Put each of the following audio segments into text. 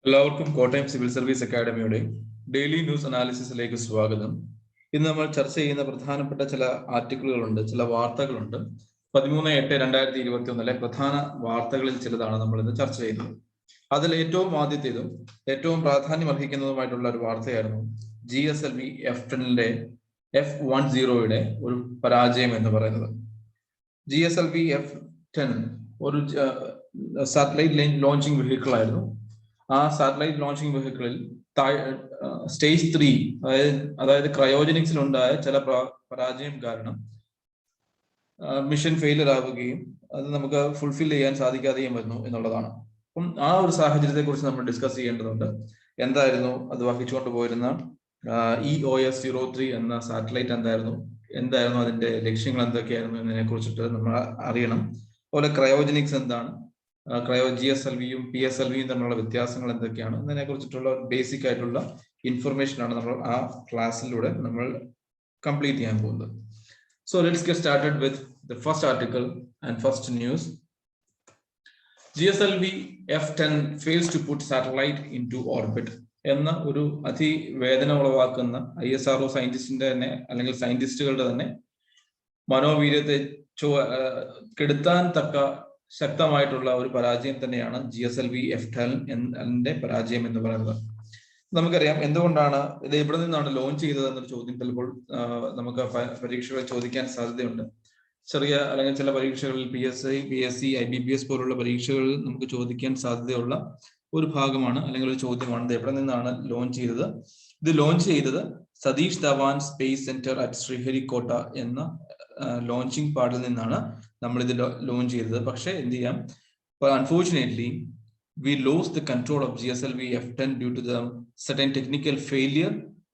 എല്ലാവർക്കും Kottayam civil service അക്കാഡമിയുടെ daily news അനാലിസിസിലേക്ക് സ്വാഗതം. ഇന്ന് നമ്മൾ ചർച്ച ചെയ്യുന്ന പ്രധാനപ്പെട്ട ചില ആർട്ടിക്കിളുകളുണ്ട്, ചില വാർത്തകളുണ്ട്. 13/8/2021 പ്രധാന വാർത്തകളിൽ ചിലതാണ് നമ്മൾ ഇന്ന് ചർച്ച ചെയ്യുന്നത്. അതിൽ ഏറ്റവും ആദ്യത്തേതും ഏറ്റവും പ്രാധാന്യം അർഹിക്കുന്നതുമായിട്ടുള്ള ഒരു വാർത്തയായിരുന്നു GSLV F10 F10 ഒരു പരാജയം എന്ന് പറയുന്നത്. GSLV F10 ഒരു സാറ്റലൈറ്റ് ലോഞ്ചിങ് വെഹിക്കിൾ ആയിരുന്നു. ആ സാറ്റലൈറ്റ് ലോഞ്ചിങ് വെഹിക്കിളിൽ സ്റ്റേജ് 3 അതായത് ക്രയോജനിക്സിൽ ഉണ്ടായ ചില പരാജയം കാരണം മിഷൻ ഫെയിലിയർ ആവുകയും അത് നമുക്ക് ഫുൾഫിൽ ചെയ്യാൻ സാധിക്കാതെയും വരുന്നു എന്നുള്ളതാണ്. അപ്പം ആ ഒരു സാഹചര്യത്തെ കുറിച്ച് നമ്മൾ ഡിസ്കസ് ചെയ്യേണ്ടതുണ്ട്. എന്തായിരുന്നു അത് വഹിച്ചുകൊണ്ട് പോയിരുന്ന EOS 03 എന്ന സാറ്റലൈറ്റ് എന്തായിരുന്നു അതിന്റെ ലക്ഷ്യങ്ങൾ എന്തൊക്കെയായിരുന്നു എന്നതിനെ കുറിച്ചിട്ട് നമ്മൾ അറിയണം. അതുപോലെ ക്രയോജനിക്സ് എന്താണ്, GSLVയും PSLVയും തമ്മിലുള്ള വ്യത്യാസങ്ങൾ എന്തൊക്കെയാണ് എന്നതിനെ കുറിച്ചിട്ടുള്ള ബേസിക് ആയിട്ടുള്ള ഇൻഫർമേഷൻ ആണ് നമ്മൾ ആ ക്ലാസ്സിലൂടെ നമ്മൾ കംപ്ലീറ്റ് ചെയ്യാൻ പോകുന്നത്. So let's get started with the first article and first news. GSLV F10 fails to put satellite into orbit എന്ന ഒരു അതിവേദന ഉളവാക്കുന്ന ISRO സയന്റിസ്റ്റിന്റെ തന്നെ അല്ലെങ്കിൽ സയന്റിസ്റ്റുകളുടെ തന്നെ മനോവീര്യത്തെ കെടുത്താൻ തക്ക ശക്തമായിട്ടുള്ള ഒരു പരാജയം തന്നെയാണ് GSLV F10 പരാജയം എന്ന് പറയുന്നത്. നമുക്കറിയാം എന്തുകൊണ്ടാണ് ഇത് എവിടെ നിന്നാണ് ലോഞ്ച് ചെയ്തത് എന്നൊരു ചോദ്യം ചിലപ്പോൾ നമുക്ക് പരീക്ഷകൾ ചോദിക്കാൻ സാധ്യതയുണ്ട്. ചെറിയ അല്ലെങ്കിൽ ചില പരീക്ഷകളിൽ PSI, PSC, IBPS പോലുള്ള പരീക്ഷകളിൽ നമുക്ക് ചോദിക്കാൻ സാധ്യതയുള്ള ഒരു ഭാഗമാണ് അല്ലെങ്കിൽ ഒരു ചോദ്യമാണ് ഇത് എവിടെ നിന്നാണ് ലോഞ്ച് ചെയ്തത്. ഇത് ലോഞ്ച് ചെയ്തത് Satish Dhawan space centre at Sriharikota എന്ന ലോഞ്ചിങ് പാഡിൽ നിന്നാണ് നമ്മൾ ഇത് ലോഞ്ച് ചെയ്തത്. പക്ഷേ എന്ത് ചെയ്യാം, unfortunately we lost the control of GSLV F10 due to the certain technical failure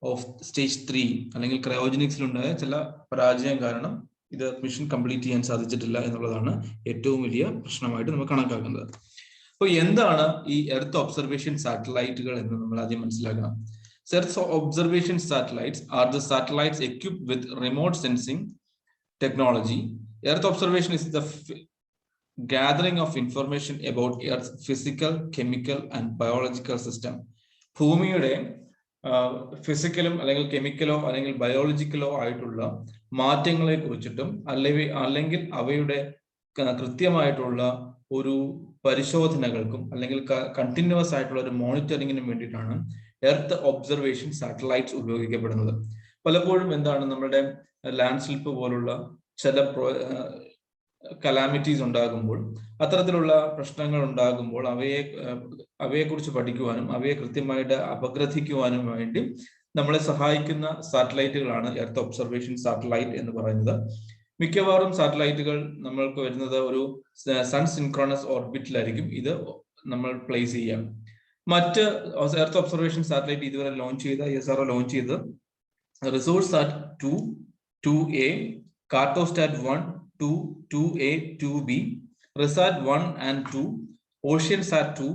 of stage 3 അല്ലെങ്കിൽ ക്രയോജനിക്സിൽ ഉണ്ടായ ചില പരാജയം കാരണം ഇത് മിഷൻ കംപ്ലീറ്റ് ചെയ്യാൻ സാധിച്ചിട്ടില്ല എന്നുള്ളതാണ് ഏറ്റവും വലിയ പ്രശ്നമായിട്ട് നമുക്ക് കണക്കാക്കുന്നത്. അപ്പോൾ എന്താണ് ഈ എർത്ത് ഒബ്സർവേഷൻ സാറ്റലൈറ്റുകൾ എന്ന് നമ്മൾ ആദ്യം മനസ്സിലാക്കണം. Earth observation satellites are the satellites equipped with remote sensing technology. Earth observation is the gathering of information about Earth's physical, chemical and biological system. ഭൂമിയുടെ ഫിസിക്കലും അല്ലെങ്കിൽ കെമിക്കലോ അല്ലെങ്കിൽ ബയോളജിക്കലോ ആയിട്ടുള്ള മാറ്റങ്ങളെ കുറിച്ചിട്ടും അല്ലെങ്കിൽ അവയുടെ കൃത്യമായിട്ടുള്ള ഒരു പരിശോധനകൾക്കും അല്ലെങ്കിൽ കണ്ടിന്യൂസ് ആയിട്ടുള്ള ഒരു മോണിറ്ററിങ്ങിനും വേണ്ടിയിട്ടാണ് എർത്ത് ഒബ്സർവേഷൻ സാറ്റലൈറ്റ്സ് ഉപയോഗിക്കപ്പെടുന്നത്. പലപ്പോഴും എന്താണ്, നമ്മുടെ ലാൻഡ് സ്ലിപ്പ് പോലുള്ള ചില കലാമിറ്റീസ് ഉണ്ടാകുമ്പോൾ, അത്തരത്തിലുള്ള പ്രശ്നങ്ങൾ ഉണ്ടാകുമ്പോൾ അവയെക്കുറിച്ച് പഠിക്കുവാനും അവയെ കൃത്യമായിട്ട് അപഗ്രഥിക്കുവാനും വേണ്ടി നമ്മളെ സഹായിക്കുന്ന സാറ്റലൈറ്റുകളാണ് എർത്ത് ഒബ്സർവേഷൻ സാറ്റലൈറ്റ് എന്ന് പറയുന്നത്. മിക്കവാറും സാറ്റലൈറ്റുകൾ നമ്മൾക്ക് വരുന്നത് ഒരു സൺ സിൻക്രോണസ് ഓർബിറ്റിലായിരിക്കും ഇത് നമ്മൾ പ്ലേസ് ചെയ്യാം. മറ്റ് എർത്ത് ഒബ്സർവേഷൻ സാറ്റലൈറ്റ് ഇതുവരെ ലോഞ്ച് ചെയ്ത ISRO ലോഞ്ച് ചെയ്ത് Resourcesat 2, 2A, Cartosat 1, 2, 2A, 2B, RISAT 1 and 2, Oceansat 2,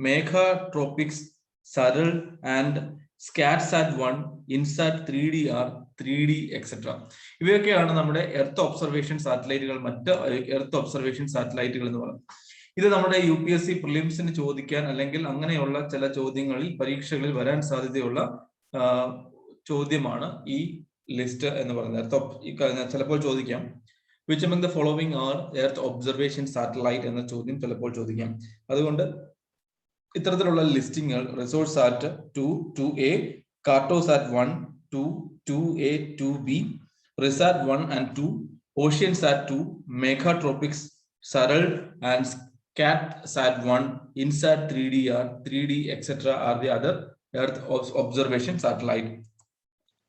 മേഘാട്രോപിക്സ്, SARAL and Scatsat 1, INSAT 3DR, 3D etc. ഇവയൊക്കെയാണ് നമ്മുടെ എർത്ത് ഒബ്സർവേഷൻ സാറ്റലൈറ്റുകൾ, മറ്റ് എർത്ത് ഒബ്സർവേഷൻ സാറ്റലൈറ്റുകൾ എന്ന് പറയുന്നത്. ഇത് നമ്മുടെ UPSC പ്രിലിംസിന് ചോദിക്കാൻ അല്ലെങ്കിൽ അങ്ങനെയുള്ള ചില ചോദ്യങ്ങളിൽ പരീക്ഷകളിൽ വരാൻ സാധ്യതയുള്ള ചോദ്യമാണ് ഈ ലിസ്റ്റ് എന്ന് പറയുന്നത്. ചിലപ്പോൾ ചോദിക്കാം which among the following are earth observation satellite എന്ന ചോദ്യം ചിലപ്പോൾ ചോദിക്കാം. അതുകൊണ്ട് ഇത്തരത്തിലുള്ള ലിസ്റ്റിങ്ങൾ റിസോഴ്സാറ്റ് 2, 2A, Cartosat 1, 2, 2A, 2B, RISAT 1 and 2, Oceansat 2, മേഘാട്രോപിക്സ്, Saral and സ്കാറ്റ്സാറ്റ് 1, INSAT 3DR, 3D etc. are the other earth observation satellite.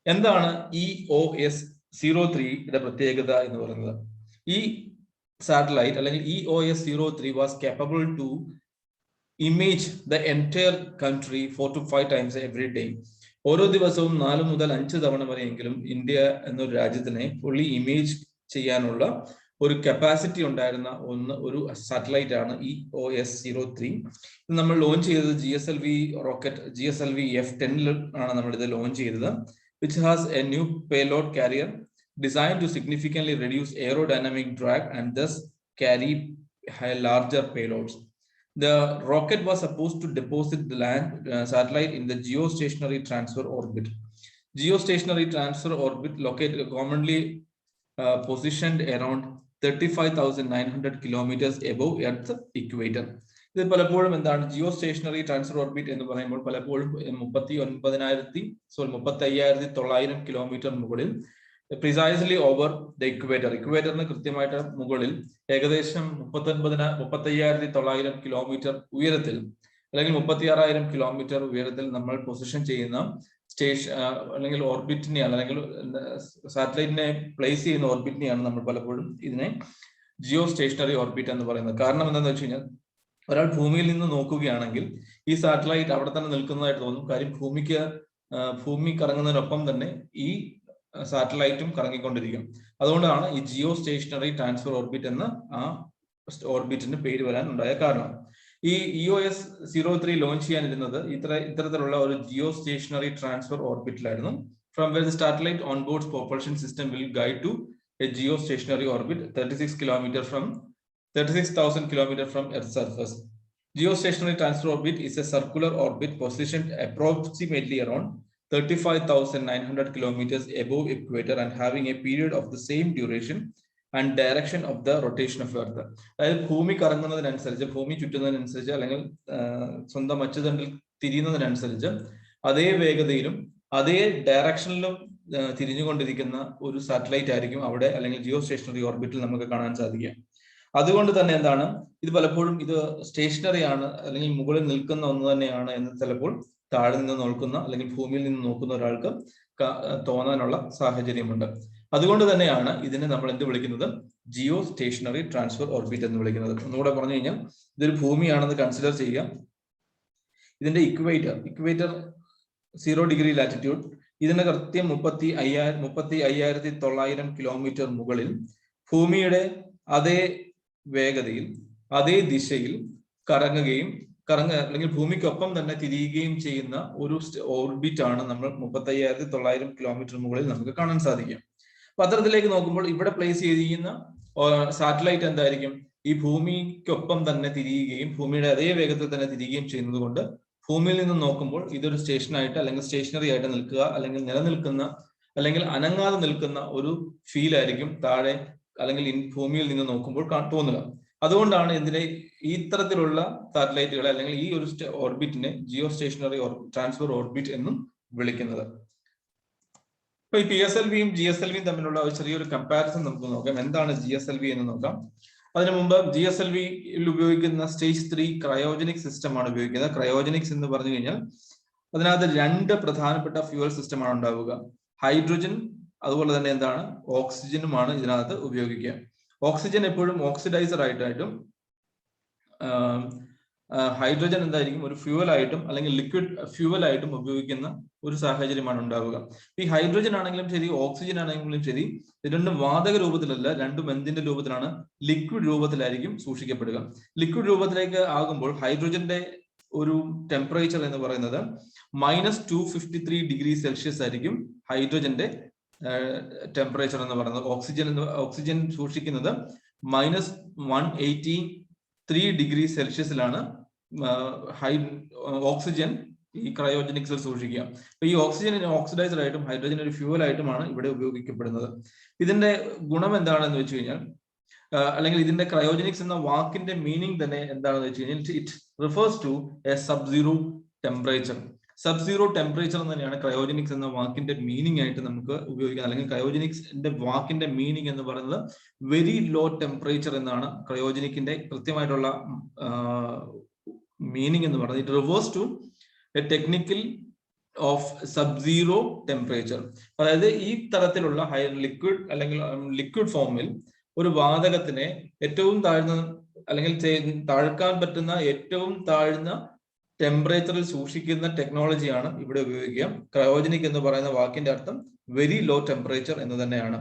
എന്താണ് EOS 03 പ്രത്യേകത എന്ന് പറയുന്നത്? ഈ സാറ്റലൈറ്റ് അല്ലെങ്കിൽ EOS 03 was capable to image the entire country 4 to 5 times every day. ഓരോ ദിവസവും 4 മുതൽ 5 തവണ വരെയെങ്കിലും ഇന്ത്യ എന്നൊരു രാജ്യത്തിനെ ഫുള്ളി ഇമേജ് ചെയ്യാനുള്ള ഒരു കപ്പാസിറ്റി ഉണ്ടായിരുന്ന ഒരു സാറ്റലൈറ്റ് ആണ് EOS 03. ഇത് നമ്മൾ ലോഞ്ച് ചെയ്തത് GSLV F10 ആണ് നമ്മൾ ഇത് ലോഞ്ച് ചെയ്തത്, which has a new payload carrier designed to significantly reduce aerodynamic drag and thus carry larger payloads. The rocket was supposed to deposit the satellite in the geostationary transfer orbit. Geostationary transfer orbit located commonly positioned around 35,900 kilometers above Earth equator. ഇത് പലപ്പോഴും എന്താണ് Jio stationary transfer orbit എന്ന് പറയുമ്പോൾ പലപ്പോഴും 35,900 kilometre മുകളിൽ precisely over the equator, ഇക്വേറ്ററിന് കൃത്യമായിട്ട് മുകളിൽ ഏകദേശം 35,900 കിലോമീറ്റർ ഉയരത്തിൽ അല്ലെങ്കിൽ 36,000 കിലോമീറ്റർ ഉയരത്തിൽ നമ്മൾ പൊസിഷൻ ചെയ്യുന്ന അല്ലെങ്കിൽ ഓർബിറ്റിനെയാണ് അല്ലെങ്കിൽ സാറ്റലൈറ്റിനെ പ്ലേസ് ചെയ്യുന്ന ഓർബിറ്റിനെയാണ് നമ്മൾ പലപ്പോഴും ഇതിനെ ജിയോ സ്റ്റേഷനറി ഓർബിറ്റ് എന്ന് പറയുന്നത്. കാരണം എന്താണെന്ന് വെച്ച് കഴിഞ്ഞാൽ ഒരാൾ ഭൂമിയിൽ നിന്ന് നോക്കുകയാണെങ്കിൽ ഈ സാറ്റലൈറ്റ് അവിടെ തന്നെ നിൽക്കുന്നതായിട്ട് തോന്നും. കാര്യം ഭൂമി കറങ്ങുന്നതിനൊപ്പം തന്നെ ഈ സാറ്റലൈറ്റും കറങ്ങിക്കൊണ്ടിരിക്കും. അതുകൊണ്ടാണ് ഈ ജിയോ സ്റ്റേഷനറി ട്രാൻസ്ഫർ ഓർബിറ്റ് എന്ന ആ ഓർബിറ്റിന് പേര് വരാൻ ഉണ്ടായ കാരണം. ഈ EOS 03 ലോഞ്ച് ചെയ്യാനിരുന്നത് ഇത്തരത്തിലുള്ള ഒരു ജിയോ സ്റ്റേഷനറി ട്രാൻസ്ഫർ ഓർബിറ്റിലായിരുന്നു. From where the satellite on board propulsion system will guide to a geostationary orbit 36,000 kilometers from Earth's surface. Geostationary transfer orbit is a circular orbit positioned approximately around 35,900 kilometers above equator and having a period of the same duration and direction of the rotation of Earth. അതായത് ഭൂമി കറങ്ങുന്നതിനനുസരിച്ച്, ഭൂമി ചുറ്റുന്നതിനനുസരിച്ച് അല്ലെങ്കിൽ സ്വന്തം അച്ചുതണ്ടിൽ തിരിയുന്നതിനനുസരിച്ച് അതേ വേഗതയിലും അതേ ഡയറക്ഷനിലും തിരിഞ്ഞുകൊണ്ടിരിക്കുന്ന ഒരു satellite ആയിരിക്കും അവിടെ അല്ലെങ്കിൽ ജിയോ സ്റ്റേഷനറി ഓർബിറ്റിൽ നമുക്ക് കാണാൻ സാധിക്കുക. അതുകൊണ്ട് തന്നെ എന്താണ് ഇത് പലപ്പോഴും ഇത് സ്റ്റേഷനറി ആണ് അല്ലെങ്കിൽ മുകളിൽ നിൽക്കുന്ന ഒന്ന് തന്നെയാണ് എന്ന് ചിലപ്പോൾ താഴെ നിന്ന് നോക്കുന്ന അല്ലെങ്കിൽ ഭൂമിയിൽ നിന്ന് നോക്കുന്ന ഒരാൾക്ക് തോന്നാനുള്ള സാഹചര്യമുണ്ട്. അതുകൊണ്ട് തന്നെയാണ് ഇതിനെ നമ്മൾ എന്ത് വിളിക്കുന്നത്, ജിയോ സ്റ്റേഷനറി ട്രാൻസ്ഫർ ഓർബിറ്റ് എന്ന് വിളിക്കുന്നത്. ഒന്നുകൂടെ പറഞ്ഞു കഴിഞ്ഞാൽ ഇതൊരു ഭൂമിയാണെന്ന് കൺസിഡർ ചെയ്യുക. ഇതിന്റെ ഇക്വേറ്റർ 0 ഡിഗ്രി ലാറ്റിറ്റ്യൂഡ്, ഇതിന് കൃത്യം 35,900 കിലോമീറ്റർ മുകളിൽ ഭൂമിയുടെ അതേ വേഗതയിൽ അതേ ദിശയിൽ അല്ലെങ്കിൽ ഭൂമിക്കൊപ്പം തന്നെ തിരിയുകയും ചെയ്യുന്ന ഒരു ഓർബിറ്റ് ആണ് നമ്മൾ 35,900 കിലോമീറ്റർ മുകളിൽ നമുക്ക് കാണാൻ സാധിക്കും. അപ്പൊ അത്തരത്തിലേക്ക് നോക്കുമ്പോൾ ഇവിടെ പ്ലേസ് ചെയ്തിരിക്കുന്ന സാറ്റലൈറ്റ് എന്തായിരിക്കും, ഈ ഭൂമിക്കൊപ്പം തന്നെ തിരിയുകയും ഭൂമിയുടെ അതേ വേഗത്തിൽ തന്നെ തിരിയുകയും ചെയ്യുന്നത് കൊണ്ട് ഭൂമിയിൽ നിന്ന് നോക്കുമ്പോൾ ഇതൊരു സ്റ്റേഷനായിട്ട് അല്ലെങ്കിൽ സ്റ്റേഷനറി ആയിട്ട് നിൽക്കുക അല്ലെങ്കിൽ നിലനിൽക്കുന്ന അല്ലെങ്കിൽ അനങ്ങാതെ നിൽക്കുന്ന ഒരു ഫീൽ ആയിരിക്കും താഴെ അല്ലെങ്കിൽ ഭൂമിയിൽ നിന്ന് നോക്കുമ്പോൾ തോന്നുക. അതുകൊണ്ടാണ് ഇതിനെ ഈ തരത്തിലുള്ള സാറ്റലൈറ്റുകളെ അല്ലെങ്കിൽ ഈ ഒരു ഓർബിറ്റിനെ ജിയോ സ്റ്റേഷനറി ട്രാൻസ്ഫർ ഓർബിറ്റ് എന്നും വിളിക്കുന്നത്. അപ്പൊ ഈ PSLVയും GSLVയും തമ്മിലുള്ള ഒരു ചെറിയൊരു കമ്പാരിസൺ നമുക്ക് നോക്കാം. എന്താണ് GSLV എന്ന് നോക്കാം. അതിനു മുമ്പ് GSLVയിൽ ഉപയോഗിക്കുന്ന സ്റ്റേജ് 3 ക്രയോജനിക് സിസ്റ്റം ആണ് ഉപയോഗിക്കുന്നത്. ക്രയോജനിക്സ് എന്ന് പറഞ്ഞു കഴിഞ്ഞാൽ അതിനകത്ത് 2 പ്രധാനപ്പെട്ട ഫ്യൂവൽ സിസ്റ്റമാണ് ഉണ്ടാവുക. ഹൈഡ്രജൻ അതുപോലെ തന്നെ എന്താണ് ഓക്സിജനുമാണ് ഇതിനകത്ത് ഉപയോഗിക്കുക. ഓക്സിജൻ എപ്പോഴും ഓക്സിഡൈസർ ആയിട്ടും ഹൈഡ്രജൻ എന്തായിരിക്കും ഒരു ഫ്യൂവൽ ആയിട്ടും അല്ലെങ്കിൽ ലിക്വിഡ് ഫ്യൂവൽ ആയിട്ടും ഉപയോഗിക്കുന്ന ഒരു സാഹചര്യമാണ് ഉണ്ടാവുക. ഈ ഹൈഡ്രജൻ ആണെങ്കിലും ശരി ഓക്സിജൻ ആണെങ്കിലും ശരി ഇത് രണ്ടും വാതക രൂപത്തിലല്ല, രണ്ടും എന്തിന്റെ രൂപത്തിലാണ്, ലിക്വിഡ് രൂപത്തിലായിരിക്കും സൂക്ഷിക്കപ്പെടുക. ലിക്വിഡ് രൂപത്തിലേക്ക് ആകുമ്പോൾ ഹൈഡ്രജന്റെ ഒരു ടെമ്പറേച്ചർ എന്ന് പറയുന്നത് -253 ഡിഗ്രി സെൽഷ്യസ് ആയിരിക്കും ഹൈഡ്രജന്റെ ടെമ്പറേച്ചർ എന്ന് പറയുന്നത്. ഓക്സിജൻ സൂക്ഷിക്കുന്നത് -183 ഡിഗ്രി സെൽഷ്യസിലാണ് ഓക്സിജൻ ഈ ക്രയോജനിക്സിൽ സൂക്ഷിക്കുക. അപ്പൊ ഈ ഓക്സിജൻ ഓക്സിഡൈസർ ആയിട്ടും ഹൈഡ്രജൻ ഒരു ഫ്യൂവൽ ആയിട്ടുമാണ് ഇവിടെ ഉപയോഗിക്കപ്പെടുന്നത്. ഇതിന്റെ ഗുണം എന്താണെന്ന് വെച്ച് കഴിഞ്ഞാൽ അല്ലെങ്കിൽ ഇതിന്റെ ക്രയോജനിക്സ് എന്ന വാക്കിന്റെ മീനിങ് തന്നെ എന്താണെന്ന് വെച്ച് കഴിഞ്ഞാൽ it refers to a subzero temperature. Subzero temperature എന്ന് തന്നെയാണ് ക്രയോജനിക്സ് എന്ന വാക്കിന്റെ മീനിങ് ആയിട്ട് നമുക്ക് ഉപയോഗിക്കുന്നത്. അല്ലെങ്കിൽ ക്രയോജനിക്സിന്റെ വാക്കിന്റെ മീനിങ് എന്ന് പറയുന്നത് വെരി ലോ ടെമ്പറേച്ചർ എന്നാണ് ക്രയോജനിക്കിന്റെ കൃത്യമായിട്ടുള്ള മീനിങ് എന്ന് പറയുന്നത്. It refers to a technical of subzero temperature. അതായത് ഈ തരത്തിലുള്ള ഹൈ ലിക്വിഡ് അല്ലെങ്കിൽ ലിക്വിഡ് ഫോമിൽ ഒരു വാതകത്തിനെ ഏറ്റവും താഴ്ന്ന അല്ലെങ്കിൽ താഴ്ക്കാൻ പറ്റുന്ന ഏറ്റവും താഴ്ന്ന ടെമ്പറേച്ചറിൽ സൂക്ഷിക്കുന്ന ടെക്നോളജിയാണ് ഇവിടെ ഉപയോഗിക്കുക. ക്രയോജനിക് എന്ന് പറയുന്ന വാക്കിന്റെ അർത്ഥം വെരി ലോ ടെമ്പറേച്ചർ എന്ന് തന്നെയാണ്.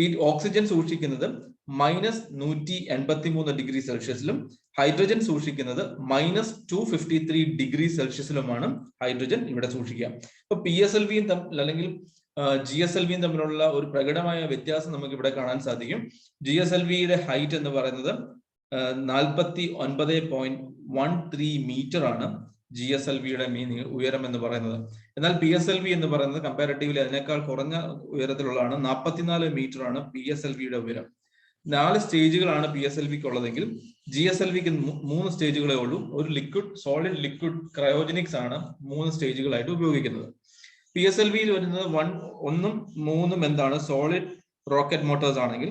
ഈ ഓക്സിജൻ സൂക്ഷിക്കുന്നത് -183 ഡിഗ്രി സെൽഷ്യസിലും ഹൈഡ്രജൻ സൂക്ഷിക്കുന്നത് -253 ഡിഗ്രി സെൽഷ്യസിലുമാണ് ഹൈഡ്രജൻ ഇവിടെ സൂക്ഷിക്കുക. ഇപ്പൊ PSLVയും അല്ലെങ്കിൽ GSLVയും തമ്മിലുള്ള ഒരു പ്രകടമായ വ്യത്യാസം നമുക്ക് ഇവിടെ കാണാൻ സാധിക്കും. GSLVയുടെ ഹൈറ്റ് എന്ന് പറയുന്നത് 49.1 2.13 മീറ്റർ ആണ് GSLVയുടെ ഉയരം എന്ന് പറയുന്നത്. എന്നാൽ PSLV എന്ന് പറയുന്നത് കമ്പാരിറ്റീവ്ലി അതിനേക്കാൾ കുറഞ്ഞ ഉയരത്തിലുള്ളതാണ്. 44 മീറ്റർ ആണ് PSLVയുടെ ഉയരം. 4 സ്റ്റേജുകളാണ് PSLVക്ക് ഉള്ളതെങ്കിൽ GSLVക്ക് 3 സ്റ്റേജുകളേ ഉള്ളൂ. ഒരു സോളിഡ് ലിക്വിഡ് ക്രയോജനിക്സ് ആണ് 3 സ്റ്റേജുകളായിട്ട് ഉപയോഗിക്കുന്നത്. PSLVയിൽ വരുന്നത് 1 ഉം 3 എന്താണ് സോളിഡ് റോക്കറ്റ് മോട്ടോഴ്സ് ആണെങ്കിൽ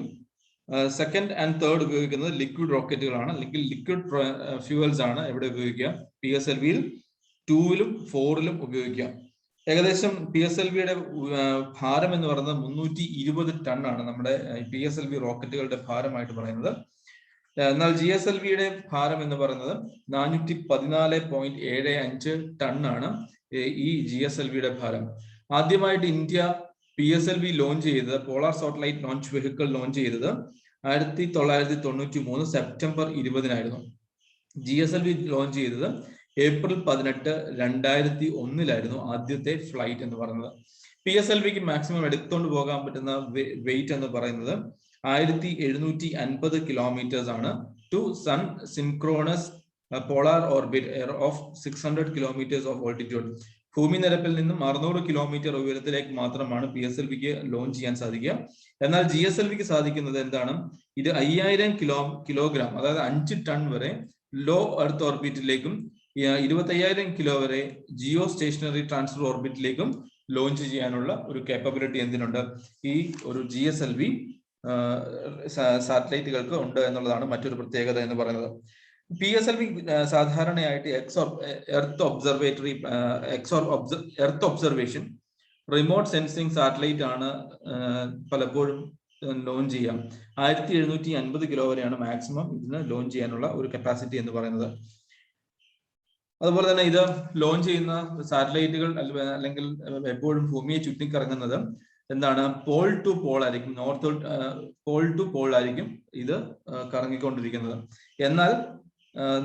സെക്കൻഡ് ആൻഡ് തേർഡ് ഉപയോഗിക്കുന്നത് ലിക്വിഡ് റോക്കറ്റുകളാണ്, അല്ലെങ്കിൽ ലിക്വിഡ് ഫ്യൂവൽസ് ആണ് എവിടെ ഉപയോഗിക്കുക, PSLVയിൽ 2-ലും 4-ലും ഉപയോഗിക്കുക. ഏകദേശം PSLVയുടെ ഭാരം എന്ന് പറയുന്നത് 320 ടൺ ആണ് നമ്മുടെ PSLV റോക്കറ്റുകളുടെ ഭാരമായിട്ട് പറയുന്നത്. എന്നാൽ GSLVയുടെ ഭാരം എന്ന് പറയുന്നത് 414.75 ടൺ ആണ് ഈ GSLVയുടെ ഭാരം. ആദ്യമായിട്ട് ഇന്ത്യ PSLV ലോഞ്ച് ചെയ്തത്, polar satellite launch vehicle launch ചെയ്തത് 1993 സെപ്റ്റംബർ 20-നായിരുന്നു. GSLV ലോഞ്ച് ചെയ്തത് ഏപ്രിൽ 18, 2001 ആദ്യത്തെ ഫ്ലൈറ്റ് എന്ന് പറയുന്നത്. PSLVക്ക് മാക്സിമം എടുത്തുകൊണ്ട് പോകാൻ പറ്റുന്ന വെയിറ്റ് എന്ന് പറയുന്നത് 1750 കിലോമീറ്റേഴ്സ് ആണ്. To sun synchronous polar orbit of 600 kilometres of altitude. ഭൂമി നിരപ്പിൽ നിന്നും 600 കിലോമീറ്റർ ഉയരത്തിലേക്ക് മാത്രമാണ് PSLVക്ക് ലോഞ്ച് ചെയ്യാൻ സാധിക്കുക. എന്നാൽ GSLVക്ക് സാധിക്കുന്നത് എന്താണ്, ഇത് 5000 കിലോഗ്രാം അതായത് 5 ടൺ വരെ ലോ എർത്ത് ഓർബിറ്റിലേക്കും 25,000 കിലോ വരെ ജിയോ സ്റ്റേഷനറി ട്രാൻസ്ഫർ ഓർബിറ്റിലേക്കും ലോഞ്ച് ചെയ്യാനുള്ള ഒരു കേപ്പബിലിറ്റി എന്തിനുണ്ട്, ഈ ഒരു GSLV സാറ്റലൈറ്റുകൾക്ക് ഉണ്ട് എന്നുള്ളതാണ് മറ്റൊരു പ്രത്യേകത എന്ന് പറയുന്നത്. PSLV സാധാരണയായിട്ട് earth observation remote sensing satellite ആണ് പലപ്പോഴും ലോഞ്ച് ചെയ്യാം. 1750 കിലോ വരെയാണ് മാക്സിമം ഇതിന് ലോഞ്ച് ചെയ്യാനുള്ള ഒരു കപ്പാസിറ്റി എന്ന് പറയുന്നത്. അതുപോലെ തന്നെ ഇത് ലോഞ്ച് ചെയ്യുന്ന സാറ്റലൈറ്റുകൾ അല്ലെങ്കിൽ എപ്പോഴും ഭൂമിയെ ചുറ്റിക്കറങ്ങുന്നത് എന്താണ്, പോൾ ടു പോൾ ആയിരിക്കും, പോൾ ടു പോൾ ആയിരിക്കും ഇത് കറങ്ങിക്കൊണ്ടിരിക്കുന്നത്. എന്നാൽ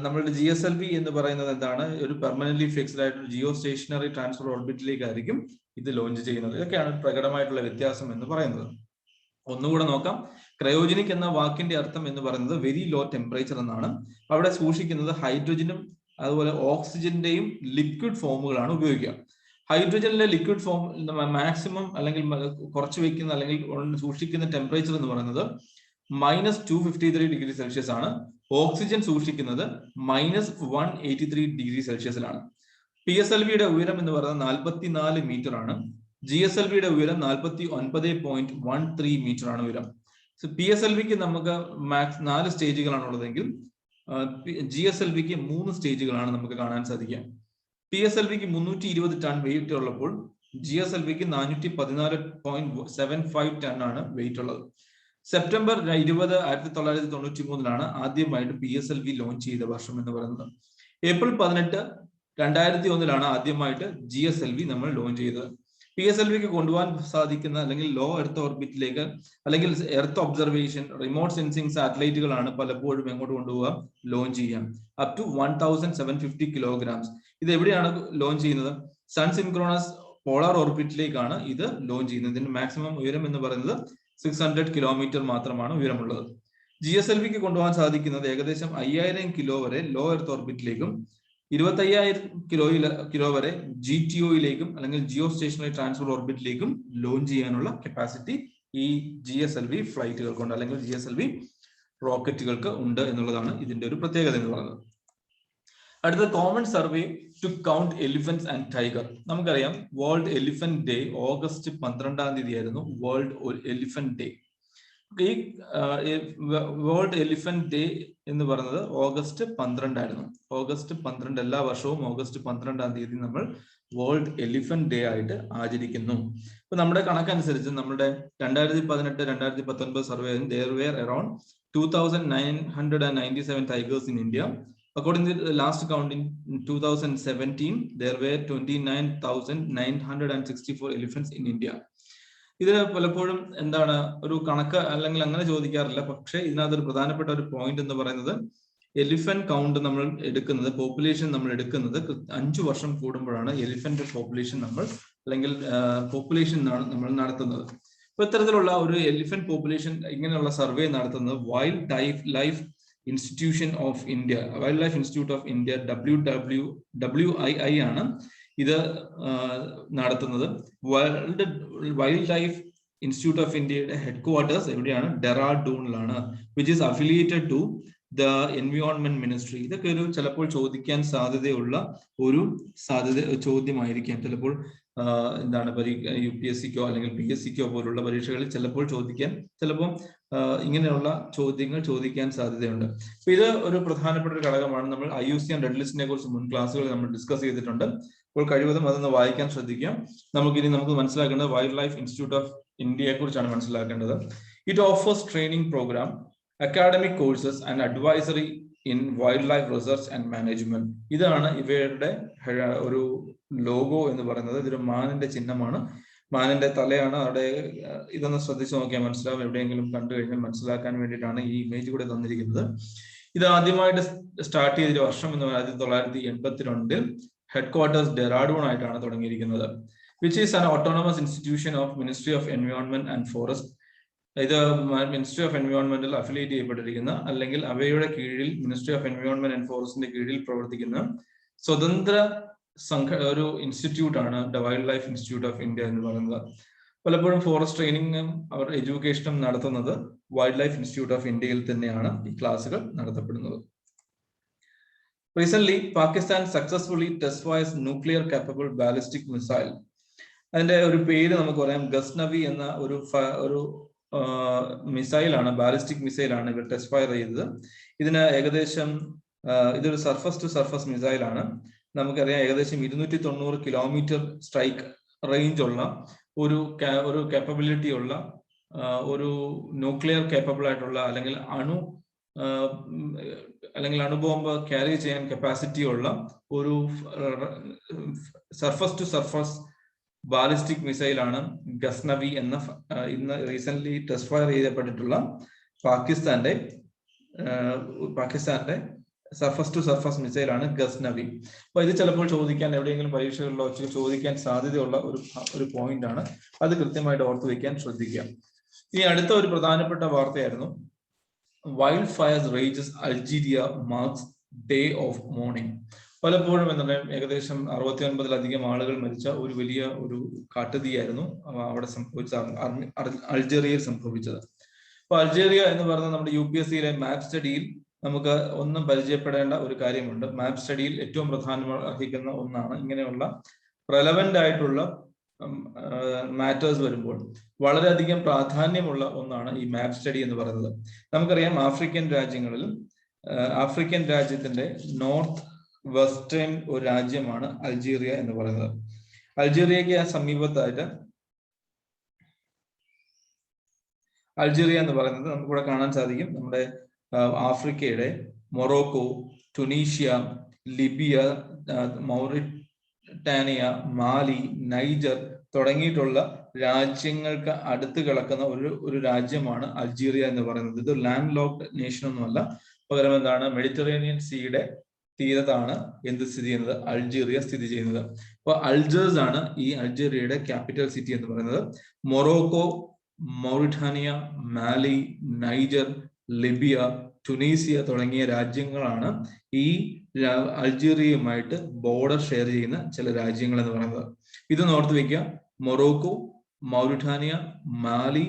നമ്മളുടെ GSLV എന്ന് പറയുന്നത് എന്താണ്, ഒരു പെർമനന്റ്ലി ഫിക്സ്ഡ് ആയിട്ട് ജിയോ സ്റ്റേഷനറി ട്രാൻസ്ഫർ ഓർബിറ്റിലേക്കായിരിക്കും ഇത് ലോഞ്ച് ചെയ്യുന്നത്. ഇതൊക്കെയാണ് പ്രകടമായിട്ടുള്ള വ്യത്യാസം എന്ന് പറയുന്നത്. ഒന്നുകൂടെ നോക്കാം. ക്രയോജനിക് എന്ന വാക്കിന്റെ അർത്ഥം എന്ന് പറയുന്നത് വെരി ലോ ടെമ്പറേച്ചർ എന്നാണ്. അവിടെ സൂക്ഷിക്കുന്നത് ഹൈഡ്രജനും അതുപോലെ ഓക്സിജന്റെയും ലിക്വിഡ് ഫോമുകളാണ് ഉപയോഗിക്കുക. ഹൈഡ്രജനിലെ ലിക്വിഡ് ഫോം മാക്സിമം അല്ലെങ്കിൽ കുറച്ച് വെക്കുന്ന അല്ലെങ്കിൽ സൂക്ഷിക്കുന്ന ടെമ്പറേച്ചർ എന്ന് പറയുന്നത് -253 ഡിഗ്രി സെൽഷ്യസ് ആണ്. ഓക്സിജൻ സൂക്ഷിക്കുന്നത് -183 ഡിഗ്രി സെൽഷ്യസിലാണ്. PSLVയുടെ ഉയരം എന്ന് പറയുന്നത് 44 മീറ്റർ ആണ്. GSLVയുടെ ഉയരം 49.13 മീറ്റർ ആണ് ഉയരം. PSLVക്ക് നമുക്ക് 4 സ്റ്റേജുകളാണ് ഉള്ളതെങ്കിൽ GSLVക്ക് 3 സ്റ്റേജുകളാണ് നമുക്ക് കാണാൻ സാധിക്കുക. PSLVക്ക് 320 ടൺ വെയിറ്റ് ഉള്ളപ്പോൾ GSLVക്ക് 414.75 ടൺ ആണ് വെയിറ്റ് ഉള്ളത്. സെപ്റ്റംബർ 20, 1993 ആദ്യമായിട്ട് PSLV ലോഞ്ച് ചെയ്ത വർഷം എന്ന് പറയുന്നത്. ഏപ്രിൽ 18, 2001 ആദ്യമായിട്ട് GSLV നമ്മൾ ലോഞ്ച് ചെയ്തത്. PSLVക്ക് കൊണ്ടുപോകാൻ സാധിക്കുന്ന അല്ലെങ്കിൽ ലോ എർത്ത് ഓർബിറ്റിലേക്ക് അല്ലെങ്കിൽ എർത്ത് ഒബ്സർവേഷൻ റിമോട്ട് സെൻസിങ് സാറ്റലൈറ്റുകളാണ് പലപ്പോഴും എങ്ങോട്ട് കൊണ്ടുപോവുക, ലോഞ്ച് ചെയ്യാം. Up to 1750 kilograms. ഇത് എവിടെയാണ് ലോഞ്ച് ചെയ്യുന്നത്, സൺ സിൻക്രോണസ് പോളാർ ഓർബിറ്റിലേക്കാണ് ഇത് ലോഞ്ച് ചെയ്യുന്നത്. ഇതിന്റെ മാക്സിമം ഉയരം എന്ന് പറയുന്നത് 600 കിലോമീറ്റർ മാത്രമാണ് ഉയരമുള്ളത്. GSLVക്ക് കൊണ്ടുപോകാൻ സാധിക്കുന്നത് ഏകദേശം 5000 കിലോ വരെ ലോ എർത്ത് ഓർബിറ്റിലേക്കും 25,000 കിലോ വരെ GTOയിലേക്കും അല്ലെങ്കിൽ ജിയോ സ്റ്റേഷനറി ട്രാൻസ്ഫർ ഓർബിറ്റിലേക്കും ലോഞ്ച് ചെയ്യാനുള്ള കപ്പാസിറ്റി ഈ GSLV ഫ്ലൈറ്റുകൾക്കുണ്ട് അല്ലെങ്കിൽ GSLV റോക്കറ്റുകൾക്ക് ഉണ്ട് എന്നുള്ളതാണ് ഇതിന്റെ ഒരു പ്രത്യേകത എന്ന് പറയുന്നത്. അടുത്ത common survey to count elephants and tiger. നമുക്കറിയാം വേൾഡ് എലിഫന്റ് ഡേ ഓഗസ്റ്റ് 12 ആയിരുന്നു വേൾഡ് എലിഫന്റ് ഡേ. ഈ വേൾഡ് എലിഫന്റ് ഡേ എന്ന് പറയുന്നത് ഓഗസ്റ്റ് 12 ആയിരുന്നു. ഓഗസ്റ്റ് 12 എല്ലാ വർഷവും ഓഗസ്റ്റ് 12 നമ്മൾ വേൾഡ് എലിഫന്റ് ഡേ ആയിട്ട് ആചരിക്കുന്നു. ഇപ്പൊ നമ്മുടെ കണക്കനുസരിച്ച് നമ്മുടെ 2018-2019 survey there were around 2,997 tigers in India. According to the last count in 2017, there were 29,964 elephants in India. ഇതിന് പലപ്പോഴും എന്താണ് ഒരു കണക്ക് അല്ലെങ്കിൽ അങ്ങനെ ചോദിക്കാറില്ല. പക്ഷെ ഇതിനകത്തൊരു പ്രധാനപ്പെട്ട ഒരു പോയിന്റ് എന്ന് പറയുന്നത് എലിഫന്റ് കൗണ്ട് നമ്മൾ എടുക്കുന്നത്, പോപ്പുലേഷൻ നമ്മൾ എടുക്കുന്നത് 5 വർഷം കൂടുമ്പോഴാണ് എലിഫന്റ് പോപ്പുലേഷൻ നമ്മൾ അല്ലെങ്കിൽ പോപ്പുലേഷൻ നമ്മൾ നടത്തുന്നത്. അപ്പൊ ഇത്തരത്തിലുള്ള ഒരു എലിഫന്റ് പോപ്പുലേഷൻ ഇങ്ങനെയുള്ള സർവേ നടത്തുന്നത് wildlife institution of India, wildlife institute of India WII ആണ് ഇത് നടത്തുന്നത്. വൈൽഡ് ലൈഫ് ഇൻസ്റ്റിറ്റ്യൂട്ട് ഓഫ് ഇന്ത്യയുടെ ഹെഡ്ക്വാർട്ടേഴ്സ് എവിടെയാണ്? ഡെറാഡൂണിലാണ്, which is affiliated to the environment ministry. ഇതൊക്കെ ഒരു ചിലപ്പോൾ ചോദിക്കാൻ സാധ്യതയുള്ള ഒരു ചോദ്യമായിരിക്കാം. ചിലപ്പോൾ എന്താണ് UPSCക്കോ അല്ലെങ്കിൽ PSCക്കോ പോലുള്ള പരീക്ഷകളിൽ ചിലപ്പോൾ ഇങ്ങനെയുള്ള ചോദ്യങ്ങൾ ചോദിക്കാൻ സാധ്യതയുണ്ട്. അപ്പൊ ഇത് ഒരു പ്രധാനപ്പെട്ട ഒരു ഘടകമാണ്. നമ്മൾ IUCN റെഡ് ലിസ്റ്റിനെ കുറിച്ച് മുൻ ക്ലാസ്സുകളിൽ നമ്മൾ ഡിസ്കസ് ചെയ്തിട്ടുണ്ട്. അപ്പോൾ കഴിവതും അതൊന്ന് വായിക്കാൻ ശ്രദ്ധിക്കാം. നമുക്ക് മനസ്സിലാക്കേണ്ടത് വൈൽഡ് ലൈഫ് ഇൻസ്റ്റിറ്റ്യൂട്ട് ഓഫ് ഇന്ത്യയെ കുറിച്ചാണ് മനസ്സിലാക്കേണ്ടത്. It offers training programme, academic courses and advisory in wildlife research and management. ഇതാണ് ഇവയുടെ ഒരു ലോഗോ എന്ന് പറയുന്നത്. ഇതൊരു മാനിന്റെ ചിഹ്നമാണ്, മാനിന്റെ തലയാണ്. അവിടെ ഇതൊന്ന് ശ്രദ്ധിച്ചു നോക്കിയാൽ മനസ്സിലാവും. എവിടെയെങ്കിലും കണ്ടു കഴിഞ്ഞാൽ മനസ്സിലാക്കാൻ വേണ്ടിയിട്ടാണ് ഈ ഇമേജ് കൂടെ തന്നിരിക്കുന്നത്. ഇത് ആദ്യമായിട്ട് സ്റ്റാർട്ട് ചെയ്ത വർഷം എന്ന് പറയുന്നത് 1982 ഹെഡ്ക്വാർട്ടേഴ്സ് ഡെറാഡൂൺ ആയിട്ടാണ് തുടങ്ങിയിരിക്കുന്നത്. Which is an autonomous institution of ministry of environment and forest. ഇത് മിനിസ്ട്രി ഓഫ് എൻവയോൺമെന്റിൽ അഫിലിയേറ്റ് ചെയ്യപ്പെട്ടിരിക്കുന്ന അല്ലെങ്കിൽ അവയുടെ കീഴിൽ മിനിസ്ട്രി ഓഫ് എൻവയോൺമെന്റ് ആൻഡ് ഫോറസ്റ്റിന്റെ കീഴിൽ പ്രവർത്തിക്കുന്ന സ്വതന്ത്ര ഒരു ഇൻസ്റ്റിറ്റ്യൂട്ട് ആണ് wildlife institute of India എന്ന് പറയുന്നത്. പലപ്പോഴും ഫോറസ്റ്റ് ട്രെയിനിങ്ങും അവർ എഡ്യൂക്കേഷനും നടത്തുന്നത് വൈൽഡ് ലൈഫ് ഇൻസ്റ്റിറ്റ്യൂട്ട് ഓഫ് ഇന്ത്യയിൽ തന്നെയാണ് ഈ ക്ലാസുകൾ നടത്തപ്പെടുന്നത്. Recently, Pakistan successfully test fired nuclear capable ballistic missile. അതിന്റെ ഒരു പേര് നമുക്ക് പറയാം, ഗസ്നവി എന്ന ഒരു മിസൈലാണ്, ബാലിസ്റ്റിക് മിസൈലാണ് ഇവർ ടെസ്റ്റ് ഫയർ ചെയ്തത്. ഇതിന് ഏകദേശം ഇതൊരു സർഫസ് ടു സർഫസ് മിസൈലാണ്. നമുക്കറിയാം ഏകദേശം 290 കിലോമീറ്റർ സ്ട്രൈക്ക് റേഞ്ച് ഉള്ള ഒരു കാപ്പബിലിറ്റി ഉള്ള ഒരു ന്യൂക്ലിയർ കേപ്പബിൾ ആയിട്ടുള്ള അല്ലെങ്കിൽ അണുബോംബ് ക്യാരി ചെയ്യാൻ കപ്പാസിറ്റി ഉള്ള ഒരു സർഫസ് ടു സർഫസ് ബാലിസ്റ്റിക് മിസൈലാണ് ഗസ്നവി എന്ന ഇന്ന് റീസെന്റ് ടെസ്റ്റ് ഫയർ ചെയ്യപ്പെട്ടിട്ടുള്ള പാകിസ്ഥാന്റെ സർഫസ് ടു സർഫസ് മിസൈലാണ് ഗസ്നവി. അപ്പൊ ഇത് ചിലപ്പോൾ ചോദിക്കാൻ എവിടെയെങ്കിലും പരീക്ഷകളിലോ ചോദിക്കാൻ സാധ്യതയുള്ള ഒരു പോയിന്റ് ആണ്. അത് കൃത്യമായിട്ട് ഓർത്തു വെക്കാൻ ശ്രദ്ധിക്കുക. ഇനി അടുത്ത ഒരു പ്രധാനപ്പെട്ട വാർത്തയായിരുന്നു, wild fires rages Algeria marks day of morning. പലപ്പോഴും എന്താണ് ഏകദേശം 69-ലധികം ആളുകൾ മരിച്ച ഒരു വലിയ ഒരു കാട്ടുതീയായിരുന്നു അവിടെ അൾജീരിയയിൽ സംഭവിച്ചത്. അപ്പൊ അൾജീരിയ എന്ന് പറയുന്നത് നമ്മുടെ UPSCയിലെ മാപ്പ് സ്റ്റഡിയിൽ നമുക്ക് ഒന്നും പരിചയപ്പെടേണ്ട ഒരു കാര്യമുണ്ട്. മാപ്പ് സ്റ്റഡിയിൽ ഏറ്റവും പ്രാധാന്യം അർഹിക്കുന്ന ഒന്നാണ്. ഇങ്ങനെയുള്ള റെലവെന്റ് ആയിട്ടുള്ള മാറ്റേഴ്സ് വരുമ്പോൾ വളരെയധികം പ്രാധാന്യമുള്ള ഒന്നാണ് ഈ മാപ്പ് സ്റ്റഡി എന്ന് പറയുന്നത്. നമുക്കറിയാം ആഫ്രിക്കൻ രാജ്യത്തിന്റെ നോർത്ത് വെസ്റ്റേൺ ഒരു രാജ്യമാണ് അൾജീരിയ എന്ന് പറയുന്നത്. അൾജീരിയക്ക് സമീപത്തായിട്ട് അൾജീരിയ എന്ന് പറയുന്നത് നമുക്കിവിടെ കാണാൻ സാധിക്കും. നമ്മുടെ ആഫ്രിക്കയുടെ Morocco, Tunisia, Libya, Mauritania, Mali, Niger തുടങ്ങിയിട്ടുള്ള രാജ്യങ്ങൾക്ക് അടുത്ത് കിടക്കുന്ന ഒരു രാജ്യമാണ് അൾജീരിയ എന്ന് പറയുന്നത്. ഇത് ലാൻഡ് ലോക്ക്ഡ് നേഷൻ ഒന്നുമല്ല, പകരം എന്താണ് മെഡിറ്ററേനിയൻ സീയുടെ തീരത്താണ് സ്ഥിതി ചെയ്യുന്നത്, അൾജീരിയ സ്ഥിതി ചെയ്യുന്നത്. അപ്പൊ അൾജേഴ്സ് ആണ് ഈ അൾജീരിയയുടെ ക്യാപിറ്റൽ സിറ്റി എന്ന് പറയുന്നത്. Morocco, Mauritania, Mali, Niger, Libya, ടുണീസിയ തുടങ്ങിയ രാജ്യങ്ങളാണ് ഈ അൾജീരിയയുമായിട്ട് ബോർഡർ ഷെയർ ചെയ്യുന്ന ചില രാജ്യങ്ങൾ എന്ന് പറയുന്നത്. ഇത് ഓർത്ത് വെക്കുക, Morocco, Mauritania, Mali,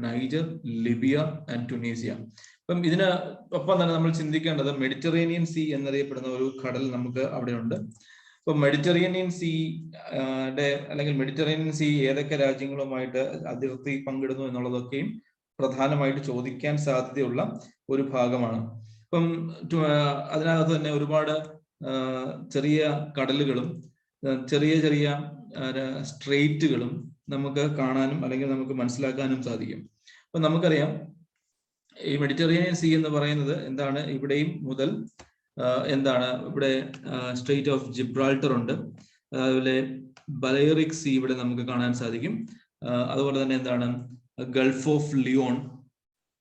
Niger, Libya and Tunisia. അപ്പം ഇതിന് ഒപ്പം തന്നെ നമ്മൾ ചിന്തിക്കേണ്ടത് മെഡിറ്ററേനിയൻ സീ എന്നറിയപ്പെടുന്ന ഒരു കടൽ നമുക്ക് അവിടെയുണ്ട്. ഇപ്പൊ മെഡിറ്ററേനിയൻ സീ ഏതൊക്കെ രാജ്യങ്ങളുമായിട്ട് അതിർത്തി പങ്കിടുന്നു എന്നുള്ളതൊക്കെയും പ്രധാനമായിട്ട് ചോദിക്കാൻ സാധ്യതയുള്ള ഒരു ഭാഗമാണ്. ഇപ്പം അതിനകത്ത് തന്നെ ഒരുപാട് ചെറിയ കടലുകളും ചെറിയ ചെറിയ സ്ട്രെയിറ്റുകളും നമുക്ക് കാണാനും അല്ലെങ്കിൽ നമുക്ക് മനസ്സിലാക്കാനും സാധിക്കും. അപ്പൊ നമുക്കറിയാം ഈ മെഡിറ്ററേനിയൻ സീ എന്ന് പറയുന്നത് എന്താണ്, ഇവിടെയും മുതൽ ഇവിടെ സ്ട്രെയിറ്റ് ഓഫ് ജിബ്രാൾട്ടർ ഉണ്ട്, അതുപോലെ ബലേറിക് സീ ഇവിടെ നമുക്ക് കാണാൻ സാധിക്കും. അതുപോലെ തന്നെ ഗൾഫ് ഓഫ് ലിയോൺ,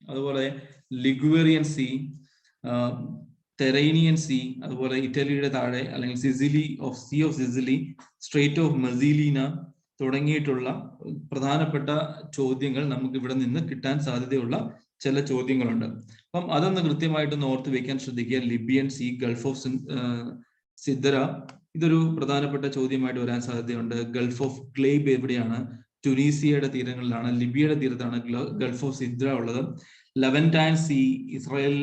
അതുപോലെ ലിഗ്വേറിയൻ സീ, ടെറേനിയൻ സീ, അതുപോലെ ഇറ്റലിയുടെ താഴെ അല്ലെങ്കിൽ sea of Sicily, strait of Messina തുടങ്ങിയിട്ടുള്ള പ്രധാനപ്പെട്ട ചോദ്യങ്ങൾ നമുക്ക് ഇവിടെ നിന്ന് കിട്ടാൻ സാധ്യതയുള്ള ചില ചോദ്യങ്ങളുണ്ട്. അപ്പം അതൊന്ന് കൃത്യമായിട്ടൊന്ന് ഓർത്ത് വെക്കാൻ ശ്രദ്ധിക്കുക. Libyan Sea, Gulf of Sidra, ഇതൊരു പ്രധാനപ്പെട്ട ചോദ്യമായിട്ട് വരാൻ സാധ്യതയുണ്ട്. ഗൾഫ് ഓഫ് ഗ്ലേബ് എവിടെയാണ്? ടുനീസിയയുടെ തീരങ്ങളിലാണ്. ലിബിയയുടെ തീരത്താണ് ഗൾഫ് ഓഫ് സിദ്ര ഉള്ളത്. ലെവന്റൈൻ സീ ഇസ്രായേൽ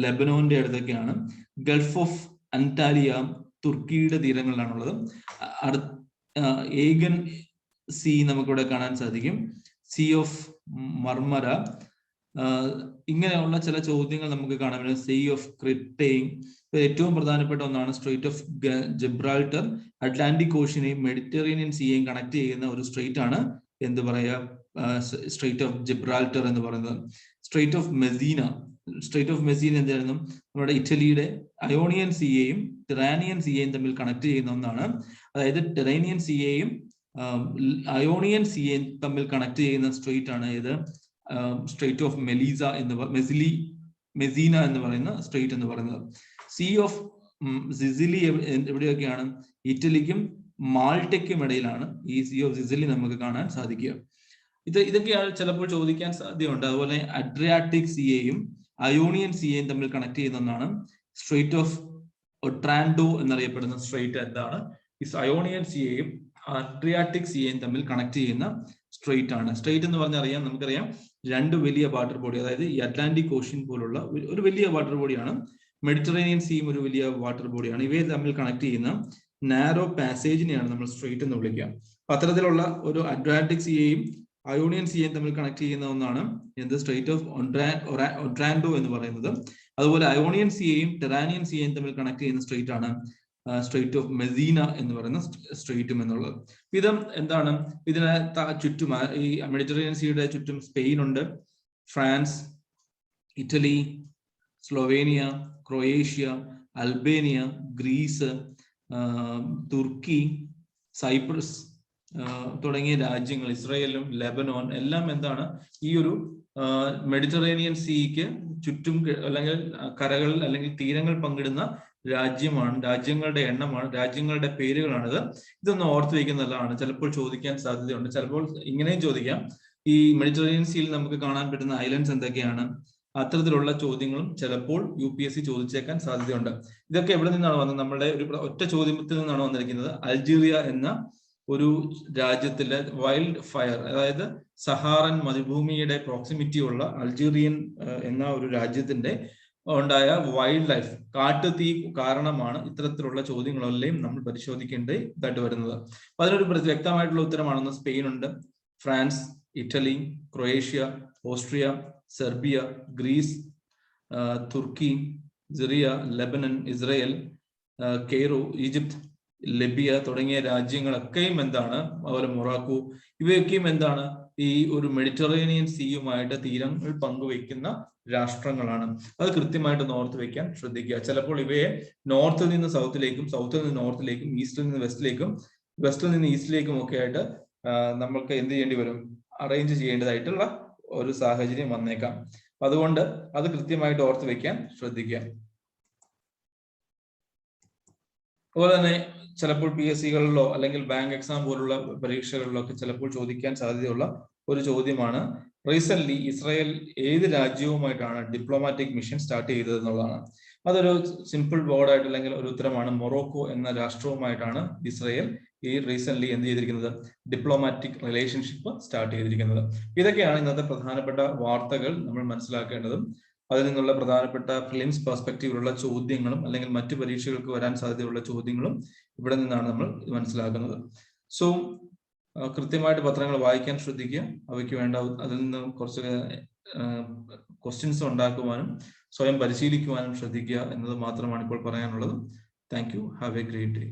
ലെബനോന്റെ അടുത്തൊക്കെയാണ്. ഗൾഫ് ഓഫ് അന്റാലിയ തുർക്കിയുടെ തീരങ്ങളിലാണുള്ളത്. ഏഗൻ സീ നമുക്കിവിടെ കാണാൻ സാധിക്കും. സീ ഓഫ് മർമര, ഇങ്ങനെയുള്ള ചില ചോദ്യങ്ങൾ നമുക്ക് കാണാൻ പറ്റും. സീ ഓഫ് ക്രിട്ടയും ഏറ്റവും പ്രധാനപ്പെട്ട ഒന്നാണ് സ്ട്രെയിറ്റ് ഓഫ് ജിബ്രാൾട്ടർ. അറ്റ്ലാന്റിക് ഓഷ്യനെയും മെഡിറ്ററേനിയൻ സീയെയും കണക്ട് ചെയ്യുന്ന ഒരു സ്ട്രെയിറ്റ് ആണ് എന്ത് പറയാ, സ്ട്രെയിറ്റ് ഓഫ് ജിബ്രാൾട്ടർ എന്ന് പറയുന്നത്. Straight of Messina, straight of Messina എന്തായിരുന്നു? നമ്മുടെ ഇറ്റലിയുടെ അയോണിയൻ സീയെയും ടിറാനിയൻ സീയെയും തമ്മിൽ കണക്ട് ചെയ്യുന്ന ഒന്നാണ്. അതായത് ടിറാനിയൻ സീയെയും അയോണിയൻ സീയെയും തമ്മിൽ കണക്ട് ചെയ്യുന്ന സ്ട്രെയിറ്റ് ആണ് ഇത് സ്ട്രെയിറ്റ് ഓഫ് മെസീന എന്ന് പറയുന്ന സ്ട്രെയിറ്റ് എന്ന് പറയുന്നത്. സീ ഓഫ് സിസിലി എവിടെയൊക്കെയാണ്? ഇറ്റലിക്കും മാൾട്ടയ്ക്കും ഇടയിലാണ് ഈ സീ ഓഫ് സിസിലി നമുക്ക് കാണാൻ സാധിക്കുക. ഇതൊക്കെയാണ് ചിലപ്പോൾ ചോദിക്കാൻ സാധ്യതയുണ്ട്. അതുപോലെ അഡ്രിയാറ്റിക് സീയെയും അയോണിയൻ സീയെയും തമ്മിൽ കണക്ട് ചെയ്യുന്ന ഒന്നാണ് സ്ട്രെയിറ്റ് ഓഫ് ഒട്രാൻഡോ എന്നറിയപ്പെടുന്ന സ്ട്രെയിറ്റ്. എന്താണ്? ഈ അയോണിയൻ സീയെയും അഡ്രിയാറ്റിക് സീയെയും തമ്മിൽ കണക്ട് ചെയ്യുന്ന സ്ട്രെയിറ്റ് ആണ്. സ്ട്രെയിറ്റ് എന്ന് പറഞ്ഞാൽ നമുക്കറിയാം രണ്ട് വലിയ വാട്ടർ ബോഡി, അതായത് ഈ അറ്റ്ലാന്റിക് ഓഷ്യൻ പോലുള്ള ഒരു വലിയ വാട്ടർ ബോഡിയാണ്. മെഡിറ്ററേനിയൻ സീയും ഒരു വലിയ വാട്ടർ ബോഡിയാണ്. ഇവയെ തമ്മിൽ കണക്ട് ചെയ്യുന്ന നാരോ പാസേജിനെയാണ് നമ്മൾ സ്ട്രെയിറ്റ് എന്ന് വിളിക്കുക. അത്തരത്തിലുള്ള ഒരു അഡ്രിയാറ്റിക് സീയെയും അയോണിയൻ സീയെയും തമ്മിൽ കണക്ട് ചെയ്യുന്ന ഒന്നാണ് എന്ത്? സ്ട്രെയിറ്റ് ഓഫ് ഒട്രാൻഡോ എന്ന് പറയുന്നത്. അതുപോലെ അയോണിയൻ സീയെയും ടിറാനിയൻ സീയെയും തമ്മിൽ കണക്ട് ചെയ്യുന്ന സ്ട്രെയിറ്റ് ആണ് സ്ട്രെയിറ്റ് ഓഫ് മെസീന എന്ന് പറയുന്ന സ്ട്രെയിറ്റും എന്നുള്ളത്. ഇത് എന്താണ്? ഇതിന് ചുറ്റും ഈ മെഡിറ്ററേനിയൻ സീയുടെ ചുറ്റും സ്പെയിൻ ഉണ്ട്, France, Italy, Slovenia, Croatia, Albania, Greece, Turkey, Cyprus തുടങ്ങിയ രാജ്യങ്ങൾ, ഇസ്രായേലും ലെബനോൻ എല്ലാം എന്താണ്? ഈ ഒരു മെഡിറ്ററേനിയൻ സീക്ക് ചുറ്റും അല്ലെങ്കിൽ കരകൾ അല്ലെങ്കിൽ തീരങ്ങൾ പങ്കിടുന്ന രാജ്യമാണ്, രാജ്യങ്ങളുടെ എണ്ണമാണ്, രാജ്യങ്ങളുടെ പേരുകളാണിത്. ഇതൊന്ന് ഓർത്ത് വയ്ക്കുന്നതാണ്. ചിലപ്പോൾ ചോദിക്കാൻ സാധ്യതയുണ്ട്. ചിലപ്പോൾ ഇങ്ങനെയും ചോദിക്കാം, ഈ മെഡിറ്ററേനിയൻ സീയിൽ നമുക്ക് കാണാൻ പറ്റുന്ന ഐലൻഡ്സ് എന്തൊക്കെയാണ്? അത്തരത്തിലുള്ള ചോദ്യങ്ങളും ചിലപ്പോൾ UPSC ചോദിച്ചേക്കാൻ സാധ്യതയുണ്ട്. ഇതൊക്കെ എവിടെ നിന്നാണ് വന്നത്? നമ്മുടെ ഒരു ഒറ്റ ചോദ്യത്തിൽ നിന്നാണ് വന്നിരിക്കുന്നത്. അൾജീരിയ എന്ന ഒരു രാജ്യത്തിലെ വൈൽഡ് ഫയർ, അതായത് സഹാറൻ മരുഭൂമിയുടെ പ്രോക്സിമിറ്റി ഉള്ള അൾജീരിയൻ എന്ന ഒരു രാജ്യത്തിന്റെ ഉണ്ടായ വൈൽഡ് ലൈഫ്, കാട്ടുതീ കാരണമാണ് ഇത്തരത്തിലുള്ള ചോദ്യങ്ങളെല്ലാം നമ്മൾ പരിശോധിക്കേണ്ടതായിട്ട് വരുന്നത്. അപ്പൊ അതിനൊരു വ്യക്തമായിട്ടുള്ള ഉത്തരമാണെന്ന് സ്പെയിൻ ഉണ്ട്, France, Italy, Croatia, Austria, Serbia, Greece, Turkey, Syria, Lebanon, Israel, Cairo, Egypt, Libya തുടങ്ങിയ രാജ്യങ്ങളൊക്കെയും എന്താണ്? അതുപോലെ മൊറോക്കോ, ഇവയൊക്കെയും എന്താണ്? ഈ ഒരു മെഡിറ്ററേനിയൻ സീയുമായിട്ട് തീരങ്ങൾ പങ്കുവയ്ക്കുന്ന രാഷ്ട്രങ്ങളാണ്. അത് കൃത്യമായിട്ട് ഓർത്ത് വെക്കാൻ ശ്രദ്ധിക്കുക. ചിലപ്പോൾ ഇവയെ നോർത്തിൽ നിന്ന് സൗത്തിലേക്കും, സൗത്തിൽ നിന്ന് നോർത്തിലേക്കും, ഈസ്റ്റിൽ നിന്ന് വെസ്റ്റിലേക്കും, വെസ്റ്റിൽ നിന്ന് ഈസ്റ്റിലേക്കും ഒക്കെ ആയിട്ട് നമ്മൾക്ക് എന്ത് ചെയ്യേണ്ടി വരും? അറേഞ്ച് ചെയ്യേണ്ടതായിട്ടുള്ള ഒരു സാഹചര്യം വന്നേക്കാം. അതുകൊണ്ട് അത് കൃത്യമായിട്ട് ഓർത്ത് വെക്കാൻ ശ്രദ്ധിക്കുക. അതുപോലെ തന്നെ ചിലപ്പോൾ PSCകളിലോ അല്ലെങ്കിൽ ബാങ്ക് എക്സാം പോലുള്ള പരീക്ഷകളിലോ ഒക്കെ ചിലപ്പോൾ ചോദിക്കാൻ സാധ്യതയുള്ള ഒരു ചോദ്യമാണ്, റീസെന്റ് ഇസ്രായേൽ ഏത് രാജ്യവുമായിട്ടാണ് ഡിപ്ലോമാറ്റിക് മിഷൻ സ്റ്റാർട്ട് ചെയ്തത് എന്നുള്ളതാണ്. അതൊരു സിമ്പിൾ വേർഡായിട്ട് അല്ലെങ്കിൽ ഒരു ഉത്തരമാണ്. മൊറോക്കോ എന്ന രാഷ്ട്രവുമായിട്ടാണ് ഇസ്രായേൽ ഈ റീസെന്റ് എന്ത് ചെയ്തിരിക്കുന്നത്? ഡിപ്ലോമാറ്റിക് റിലേഷൻഷിപ്പ് സ്റ്റാർട്ട് ചെയ്തിരിക്കുന്നത്. ഇതൊക്കെയാണ് ഇന്നത്തെ പ്രധാനപ്പെട്ട വാർത്തകൾ നമ്മൾ മനസ്സിലാക്കേണ്ടതും അതിൽ നിന്നുള്ള പ്രധാനപ്പെട്ട ഫിലിംസ് പെർസ്പെക്റ്റീവിലുള്ള ചോദ്യങ്ങളും അല്ലെങ്കിൽ മറ്റു പരീക്ഷകൾക്ക് വരാൻ സാധ്യതയുള്ള ചോദ്യങ്ങളും ഇവിടെ നിന്നാണ് നമ്മൾ മനസ്സിലാക്കുന്നത്. സോ കൃത്യമായിട്ട് പത്രങ്ങൾ വായിക്കാൻ ശ്രദ്ധിക്കുക. അവയ്ക്ക് വേണ്ട അതിൽ നിന്ന് കുറച്ച് ക്വസ്റ്റ്യൻസ് ഉണ്ടാക്കുവാനും സ്വയം പരിശീലിക്കുവാനും ശ്രദ്ധിക്കുക എന്നത് മാത്രമാണ് ഇപ്പോൾ പറയാനുള്ളത്. Thank you. Have A great day.